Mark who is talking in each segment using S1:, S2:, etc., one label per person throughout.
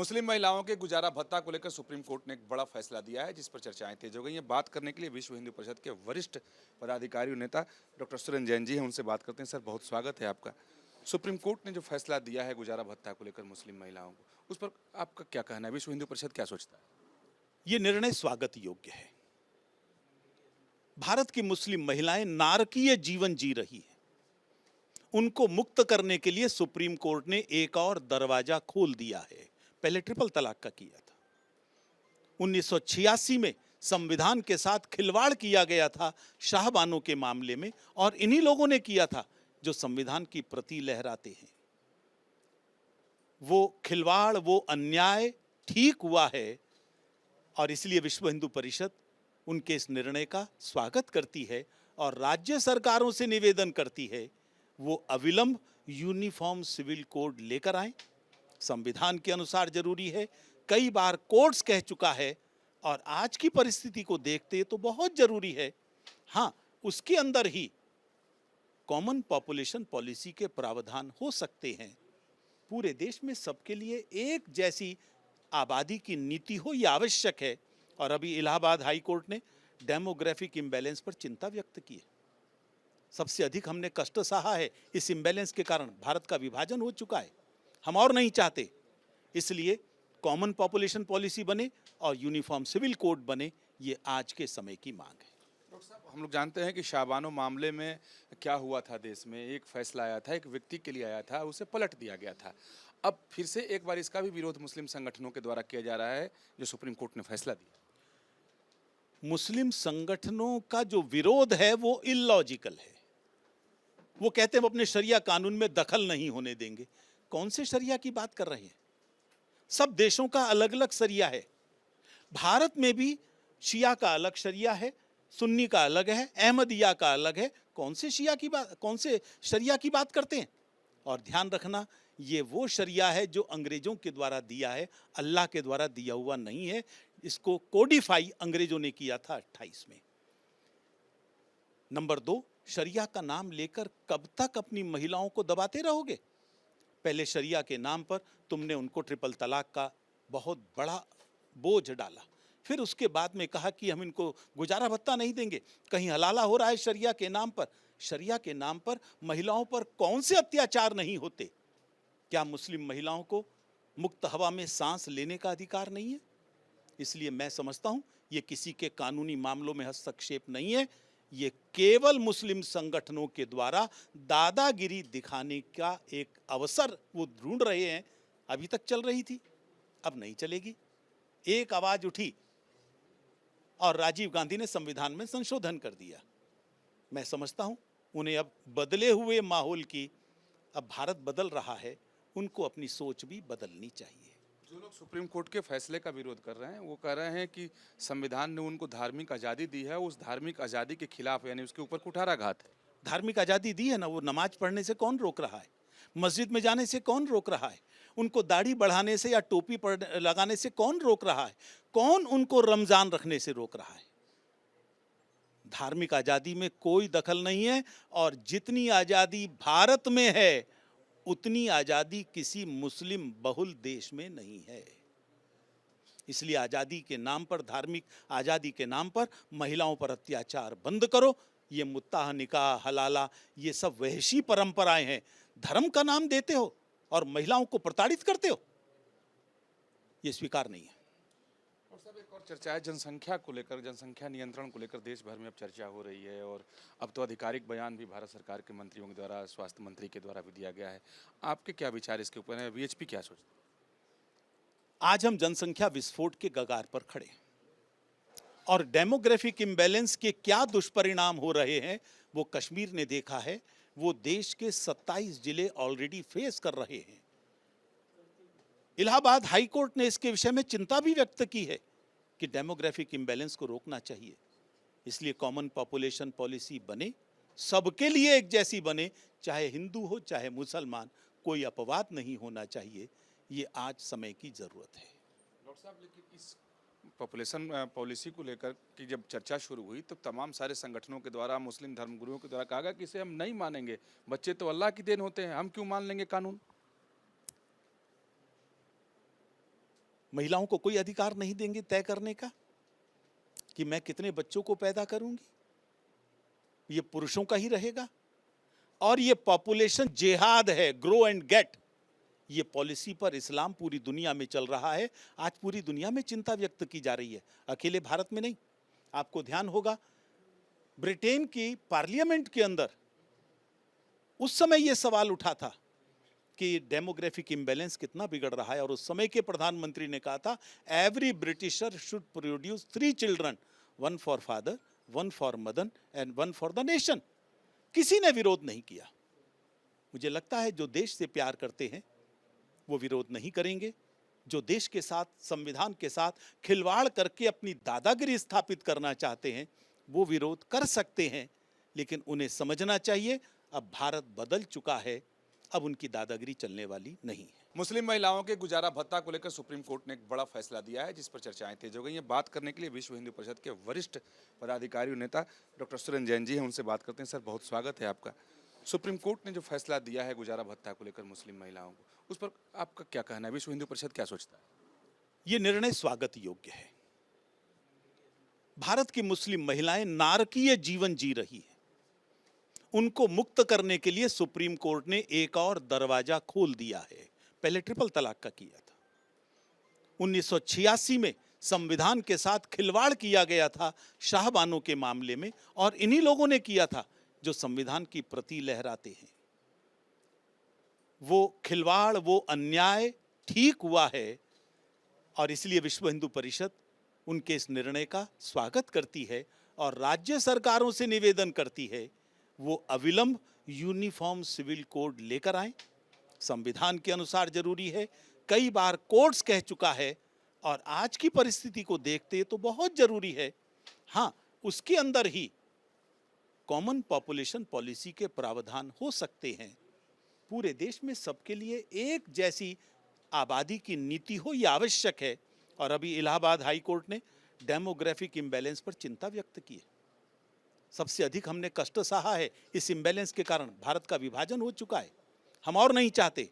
S1: मुस्लिम महिलाओं के गुजारा भत्ता को लेकर सुप्रीम कोर्ट ने एक बड़ा फैसला दिया है, जिस पर चर्चाएं तेज हो गई हैं। बात करने के लिए विश्व हिंदू परिषद के वरिष्ठ पदाधिकारी और नेता डॉक्टर सुरेंद्र जैन जी हैं, उनसे बात करते हैं। सर, बहुत स्वागत है आपका। सुप्रीम कोर्ट ने जो फैसला दिया है गुजारा भत्ता को लेकर मुस्लिम महिलाओं को, उस पर आपका क्या कहना है? विश्व हिंदू परिषद क्या सोचता है?
S2: ये निर्णय स्वागत योग्य है। भारत की मुस्लिम महिलाएं नारकीय जीवन जी रही हैं। उनको मुक्त करने के लिए सुप्रीम कोर्ट ने एक और दरवाजा खोल दिया है। पहले ट्रिपल तलाक का किया था। 1986 में संविधान के साथ खिलवाड़ किया गया था शाहबानों के मामले में, और इन्हीं लोगों ने किया था जो संविधान की प्रति लहराते हैं। वो खिलवाड़, वो अन्याय ठीक हुआ है, और इसलिए विश्व हिंदू परिषद उनके इस निर्णय का स्वागत करती है और राज्य सरकारों से निवेदन करती है वो अविलंब यूनिफॉर्म सिविल कोड लेकर आए। संविधान के अनुसार जरूरी है, कई बार कोर्ट्स कह चुका है, और आज की परिस्थिति को देखते तो बहुत जरूरी है। हाँ, उसके अंदर ही कॉमन पॉपुलेशन पॉलिसी के प्रावधान हो सकते हैं। पूरे देश में सबके लिए एक जैसी आबादी की नीति हो, यह आवश्यक है। और अभी इलाहाबाद हाई कोर्ट ने डेमोग्राफिक इम्बैलेंस पर चिंता व्यक्त की है। सबसे अधिक हमने कष्ट सहा है इस इम्बैलेंस के कारण। भारत का विभाजन हो चुका है, हम और नहीं चाहते। इसलिए कॉमन पॉपुलेशन पॉलिसी बने और यूनिफॉर्म सिविल कोड बने, ये आज के समय की मांग है।
S1: डॉक्टर साहब, हम लोग जानते हैं कि शाहबानो मामले में क्या हुआ था। देश में एक फैसला आया था, एक व्यक्ति के लिए आया था, उसे पलट दिया गया था। अब फिर से एक बार इसका भी विरोध मुस्लिम संगठनों के द्वारा किया जा रहा है, जो सुप्रीम कोर्ट ने फैसला दिया।
S2: मुस्लिम संगठनों का जो विरोध है वो इलॉजिकल है। वो कहते हैं हम अपने शरिया कानून में दखल नहीं होने देंगे। कौन से शरिया की बात कर रहे हैं? सब देशों का अलग अलग शरिया है। भारत में भी शिया का अलग शरिया है, सुन्नी का अलग है, अहमदिया का अलग है। कौन से शरिया की बात करते हैं? और ध्यान रखना, ये वो शरिया है जो अंग्रेजों के द्वारा दिया है, अल्लाह के द्वारा दिया हुआ नहीं है। इसको कोडिफाई अंग्रेजों ने किया था 28 में। नंबर 2, शरिया का नाम लेकर कब तक अपनी महिलाओं को दबाते रहोगे? पहले शरिया के नाम पर तुमने उनको ट्रिपल तलाक का बहुत बड़ा बोझ डाला, फिर उसके बाद में कहा कि हम इनको गुजारा भत्ता नहीं देंगे। कहीं हलाला हो रहा है शरिया के नाम पर। शरिया के नाम पर महिलाओं पर कौन से अत्याचार नहीं होते? क्या मुस्लिम महिलाओं को मुक्त हवा में सांस लेने का अधिकार नहीं है? इसलिए मैं समझता हूं ये किसी के कानूनी मामलों में हस्तक्षेप नहीं है। ये केवल मुस्लिम संगठनों के द्वारा दादागिरी दिखाने का एक अवसर वो ढूंढ रहे हैं। अभी तक चल रही थी, अब नहीं चलेगी। एक आवाज उठी और राजीव गांधी ने संविधान में संशोधन कर दिया। मैं समझता हूं उन्हें अब बदले हुए माहौल की, अब भारत बदल रहा है, उनको अपनी सोच भी बदलनी चाहिए।
S1: जो लोग सुप्रीम कोर्ट के फैसले का विरोध कर रहे हैं, वो कह रहे हैं कि संविधान ने उनको धार्मिक आज़ादी दी है, उस धार्मिक आज़ादी के खिलाफ, यानी उसके ऊपर कुठाराघात है।
S2: धार्मिक आज़ादी दी है ना, वो नमाज पढ़ने से कौन रोक रहा है? मस्जिद में जाने से कौन रोक रहा है? उनको दाढ़ी बढ़ाने से या टोपी लगाने से कौन रोक रहा है? कौन उनको रमजान रखने से रोक रहा है? धार्मिक आज़ादी में कोई दखल नहीं है, और जितनी आज़ादी भारत में है उतनी आज़ादी किसी मुस्लिम बहुल देश में नहीं है। इसलिए आज़ादी के नाम पर, धार्मिक आज़ादी के नाम पर महिलाओं पर अत्याचार बंद करो। ये मुत्ताह, निकाह, हलाला, ये सब वहशी परंपराएं हैं। धर्म का नाम देते हो और महिलाओं को प्रताड़ित करते हो, ये स्वीकार नहीं है।
S1: और सब एक और चर्चा है जनसंख्या को लेकर, जनसंख्या नियंत्रण को लेकर देश भर में अब चर्चा हो रही है, और अब तो आधिकारिक बयान भी भारत सरकार के मंत्रियों के द्वारा, स्वास्थ्य मंत्री के द्वारा भी दिया गया है। आपके क्या विचार इसके ऊपर है? वीएचपी क्या सोचते हैं?
S2: आज हम जनसंख्या विस्फोट के कगार पर खड़े हैं, और डेमोग्राफिक इम्बैलेंस के क्या दुष्परिणाम हो रहे हैं वो कश्मीर ने देखा है। वो देश के 27 जिले ऑलरेडी फेस कर रहे हैं। इलाहाबाद हाई कोर्ट ने इसके विषय में चिंता भी व्यक्त की है कि डेमोग्राफिक इम्बैलेंस को रोकना चाहिए। इसलिए कॉमन पॉपुलेशन पॉलिसी बने, सबके लिए एक जैसी बने, चाहे हिंदू हो चाहे मुसलमान, कोई अपवाद नहीं होना चाहिए। ये आज समय की जरूरत है।
S1: डॉक्टर साहब, लेकिन इस पॉपुलेशन पॉलिसी को लेकर की जब चर्चा शुरू हुई तो तमाम सारे संगठनों के द्वारा, मुस्लिम धर्मगुरुओं के द्वारा कहा गया कि इसे हम नहीं मानेंगे, बच्चे तो अल्लाह की देन होते हैं, हम क्यों मान लेंगे कानून?
S2: महिलाओं को कोई अधिकार नहीं देंगे तय करने का कि मैं कितने बच्चों को पैदा करूंगी, ये पुरुषों का ही रहेगा। और ये पॉपुलेशन जिहाद है, ग्रो एंड गेट, ये पॉलिसी पर इस्लाम पूरी दुनिया में चल रहा है। आज पूरी दुनिया में चिंता व्यक्त की जा रही है, अकेले भारत में नहीं। आपको ध्यान होगा ब्रिटेन की पार्लियामेंट के अंदर उस समय यह सवाल उठा था कि डेमोग्राफिक इम्बैलेंस कितना बिगड़ रहा है, और उस समय के प्रधानमंत्री ने कहा था every britisher should produce 3 children, 1 for father, 1 for mother and 1 for the nation. किसी ने विरोध नहीं किया। मुझे लगता है जो देश से प्यार करते हैं वो विरोध नहीं करेंगे। जो देश के साथ, संविधान के साथ खिलवाड़ करके अपनी दादागिरी स्थापित करना चाहते हैं वो विरोध कर सकते हैं, लेकिन उन्हें समझना चाहिए अब भारत बदल चुका है, अब उनकी दादागिरी चलने वाली नहीं है।
S1: मुस्लिम महिलाओं के गुजारा भत्ता को लेकर सुप्रीम कोर्ट ने एक बड़ा फैसला दिया है, जिस पर चर्चाएं तेज हो गई हैं। बात करने के लिए विश्व हिंदू परिषद के वरिष्ठ पदाधिकारी और नेता डॉक्टर सुरेंद्र जैन जी हैं, उनसे बात करते हैं। सर, बहुत स्वागत है आपका। सुप्रीम कोर्ट ने जो फैसला दिया है गुजारा भत्ता को लेकर मुस्लिम महिलाओं को, उस पर आपका क्या कहना है? विश्व हिंदू परिषद क्या सोचता है?
S2: ये निर्णय स्वागत योग्य है। भारत की मुस्लिम महिलाएं नारकीय जीवन जी रही है, उनको मुक्त करने के लिए सुप्रीम कोर्ट ने एक और दरवाजा खोल दिया है। पहले ट्रिपल तलाक का किया था, 1986 में संविधान के साथ खिलवाड़ किया गया था शाहबानों के मामले में, और इन्हीं लोगों ने किया था जो संविधान की प्रति लहराते हैं। वो खिलवाड़, वो अन्याय ठीक हुआ है, और इसलिए विश्व हिंदू परिषद उनके इस निर्णय का स्वागत करती है और राज्य सरकारों से निवेदन करती है वो अविलंब यूनिफॉर्म सिविल कोड लेकर आए। संविधान के अनुसार जरूरी है, कई बार कोर्ट्स कह चुका है, और आज की परिस्थिति को देखते तो बहुत जरूरी है। हाँ, उसके अंदर ही कॉमन पॉपुलेशन पॉलिसी के प्रावधान हो सकते हैं। पूरे देश में सबके लिए एक जैसी आबादी की नीति हो, यह आवश्यक है। और अभी इलाहाबाद हाई कोर्ट ने डेमोग्राफिक इम्बैलेंस पर चिंता व्यक्त की है। सबसे अधिक हमने कष्ट सहा है इस इम्बैलेंस के कारण। भारत का विभाजन हो चुका है, हम और नहीं चाहते।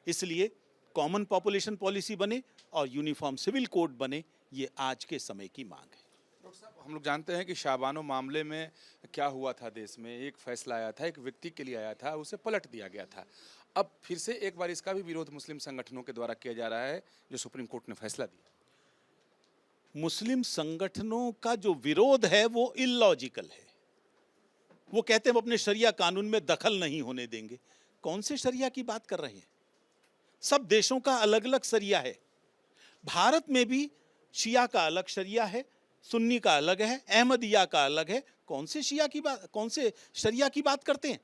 S2: इसलिए कॉमन पॉपुलेशन पॉलिसी बने और यूनिफॉर्म सिविल कोड बने, ये आज के समय की मांग है।
S1: डॉक्टर साहब, हम लोग जानते हैं कि शाबानो मामले में क्या हुआ था देश में, एक फैसला आया था, एक व्यक्ति के लिए आया था, उसे पलट दिया गया था। अब फिर से एक बार इसका भी विरोध मुस्लिम संगठनों के द्वारा किया जा रहा है, जो सुप्रीम कोर्ट ने फैसला दिया।
S2: मुस्लिम संगठनों का जो विरोध है वो इलॉजिकल है। वो कहते हैं हम अपने शरिया कानून में दखल नहीं होने देंगे। कौन से शरिया की बात कर रहे हैं? सब देशों का अलग अलग शरिया है। भारत में भी शिया का अलग शरिया है, सुन्नी का अलग है, अहमदिया का अलग है। कौन से शरिया की बात करते हैं?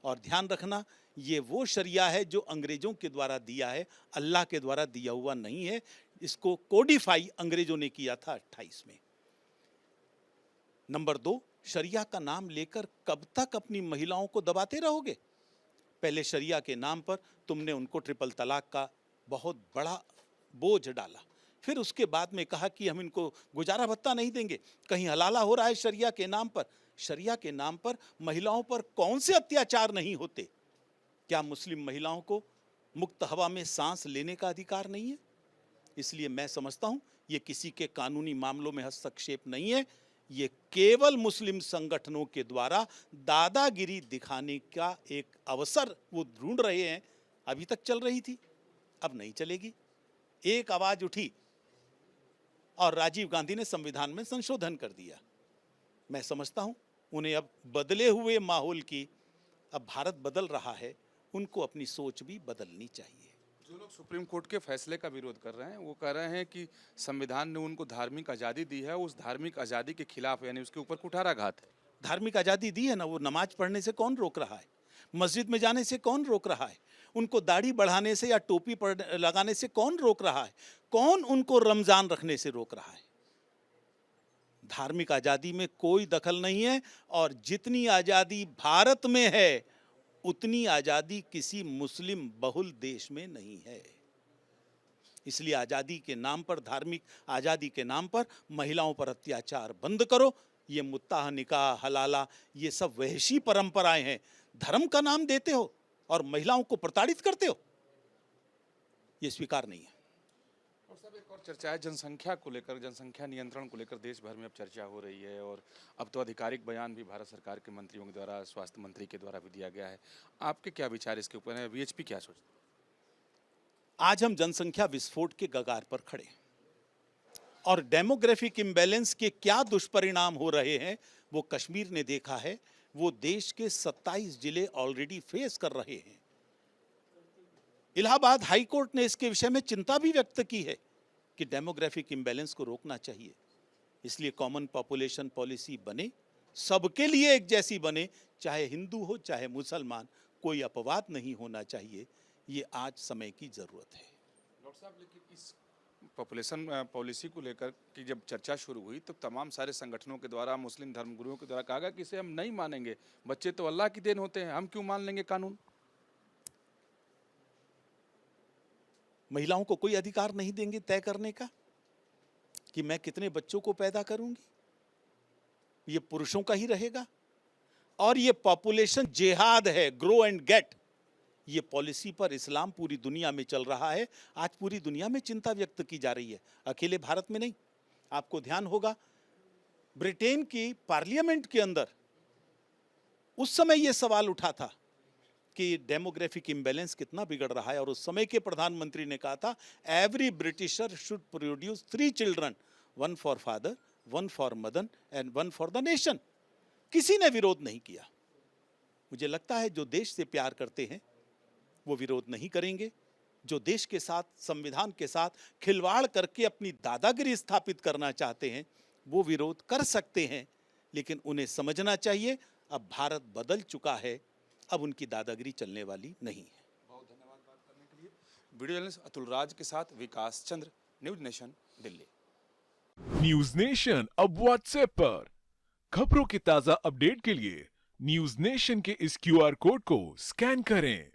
S2: और ध्यान रखना, ये वो शरिया है जो अंग्रेजों के द्वारा दिया है, अल्लाह के द्वारा दिया हुआ नहीं है। इसको कोडिफाई अंग्रेजों ने किया था 28 में। नंबर 2, शरिया का नाम लेकर कब तक अपनी महिलाओं को दबाते रहोगे? पहले शरिया के नाम पर तुमने उनको ट्रिपल तलाक का बहुत बड़ा बोझ डाला, फिर उसके बाद में कहा कि हम इनको गुजारा भत्ता नहीं देंगे। कहीं हलाला हो रहा है शरिया के नाम पर। शरिया के नाम पर महिलाओं पर कौन से अत्याचार नहीं होते? क्या मुस्लिम महिलाओं को मुक्त हवा में सांस लेने का अधिकार नहीं है? इसलिए मैं समझता हूं ये किसी के कानूनी मामलों में हस्तक्षेप नहीं है, ये केवल मुस्लिम संगठनों के द्वारा दादागिरी दिखाने का एक अवसर वो ढूंढ रहे हैं। अभी तक चल रही थी, अब नहीं चलेगी। एक आवाज उठी और राजीव गांधी ने संविधान में संशोधन कर दिया। मैं समझता हूं उन्हें अब बदले हुए माहौल की, अब भारत बदल रहा है, उनको अपनी सोच भी बदलनी चाहिए।
S1: जो लोग सुप्रीम कोर्ट के फैसले का विरोध कर रहे हैं वो कह रहे हैं कि संविधान ने उनको धार्मिक आज़ादी दी है, उस धार्मिक आज़ादी के खिलाफ, यानी उसके ऊपर कुठाराघात है।
S2: धार्मिक आज़ादी दी है ना, वो नमाज पढ़ने से कौन रोक रहा है? मस्जिद में जाने से कौन रोक रहा है? उनको दाढ़ी बढ़ाने से या टोपी लगाने से कौन रोक रहा है? कौन उनको रमजान रखने से रोक रहा है? धार्मिक आज़ादी में कोई दखल नहीं है, और जितनी आज़ादी भारत में है उतनी आज़ादी किसी मुस्लिम बहुल देश में नहीं है। इसलिए आज़ादी के नाम पर, धार्मिक आज़ादी के नाम पर महिलाओं पर अत्याचार बंद करो। ये मुत्ताह, निकाह, हलाला, ये सब वहशी परंपराएं हैं। धर्म का नाम देते हो और महिलाओं को प्रताड़ित करते हो, ये स्वीकार नहीं है।
S1: सब एक और चर्चा है जनसंख्या को लेकर, जनसंख्या नियंत्रण को लेकर देश भर में अब चर्चा हो रही है और अब तो आधिकारिक बयान भी भारत सरकार के मंत्रियों के द्वारा, स्वास्थ्य मंत्री के द्वारा भी दिया गया है। आपके क्या विचार इसके ऊपर है? वीएचपी क्या सोचते हैं?
S2: आज हम जनसंख्या विस्फोट के कगार पर खड़े हैं और डेमोग्राफिक इम्बैलेंस के क्या दुष्परिणाम हो रहे हैं वो कश्मीर ने देखा है। वो देश के 27 जिले ऑलरेडी फेस कर रहे हैं। इलाहाबाद हाई कोर्ट ने इसके विषय में चिंता भी व्यक्त की है कि डेमोग्राफिक इम्बैलेंस को रोकना चाहिए। इसलिए कॉमन पॉपुलेशन पॉलिसी बने, सबके लिए एक जैसी बने, चाहे हिंदू हो चाहे मुसलमान, कोई अपवाद नहीं होना चाहिए। ये आज समय की जरूरत है।
S1: डॉक्टर साहब, लेकिन इस पॉपुलेशन पॉलिसी को लेकर की जब चर्चा शुरू हुई तो तमाम सारे संगठनों के द्वारा, मुस्लिम धर्मगुरुओं के द्वारा कहा गया कि इसे हम नहीं मानेंगे, बच्चे तो अल्लाह की देन होते हैं, हम क्यों मान लेंगे कानून?
S2: महिलाओं को कोई अधिकार नहीं देंगे तय करने का कि मैं कितने बच्चों को पैदा करूंगी। ये पुरुषों का ही रहेगा। और ये पॉपुलेशन जिहाद है, ग्रो एंड गेट। ये पॉलिसी पर इस्लाम पूरी दुनिया में चल रहा है। आज पूरी दुनिया में चिंता व्यक्त की जा रही है, अकेले भारत में नहीं। आपको ध्यान होगा ब्रिटेन की पार्लियामेंट के अंदर उस समय यह सवाल उठा था कि डेमोग्राफिक इम्बैलेंस कितना बिगड़ रहा है और उस समय के प्रधानमंत्री ने कहा था every britisher should produce 3 children, 1 for father, 1 for mother and 1 for the nation. किसी ने विरोध नहीं किया। मुझे लगता है जो देश से प्यार करते हैं वो विरोध नहीं करेंगे। जो देश के साथ, संविधान के साथ खिलवाड़ करके अपनी दादागिरी स्थापित करना चाहते हैं वो विरोध कर सकते हैं, लेकिन उन्हें समझना चाहिए अब भारत बदल चुका है, अब उनकी दादागिरी चलने वाली नहीं है।
S1: बहुत धन्यवाद बात करने के लिए। वीडियो जर्नलिस्ट अतुल राज के साथ Vikas Chandra, News Nation, Delhi.
S3: News Nation अब व्हाट्सएप पर खबरों के ताजा अपडेट के लिए न्यूज नेशन के इस क्यूआर कोड को स्कैन करें